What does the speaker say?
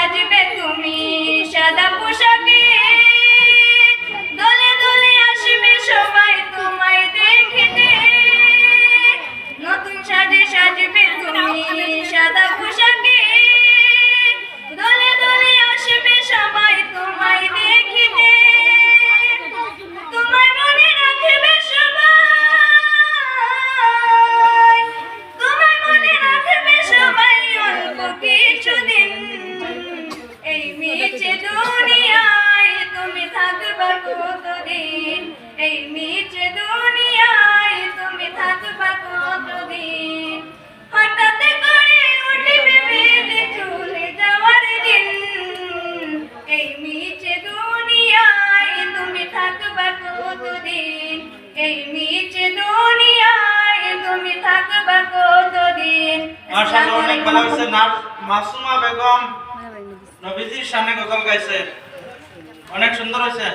সাজবে তুমি সাদা পোশাকে, দলে দলে আসবে সবাই তোমায় দেখিতে। নতুন সাজে সাজবে তুমি সাদা পোশাকে, দলে দলে আসবে সবাই তোমায় দেখিতে। তোমায় মনে রাখবে সবাই, তোমায় মনে রাখবে সবাই অল্প কিছুদিন। এই মিছে দুনিয়ায় তুমি থাকবা কতদিন, এই মিছে দুনিয়ায় তুমি থাকবা কতদিন। হঠাৎ করে উঠবে বেঁধে চলে যাওয়ার দিন, এই মিছে দুনিয়ায় তুমি থাকবা কতদিন, এই মিছে দুনিয়ায় তুমি থাকবা কতদিন। মাশাআল্লাহ, অনেক ভালো হয়েছে। মাসুমা বেগম নবীজির সামনে গজল গাইছে, অনেক সুন্দর হয়েছে।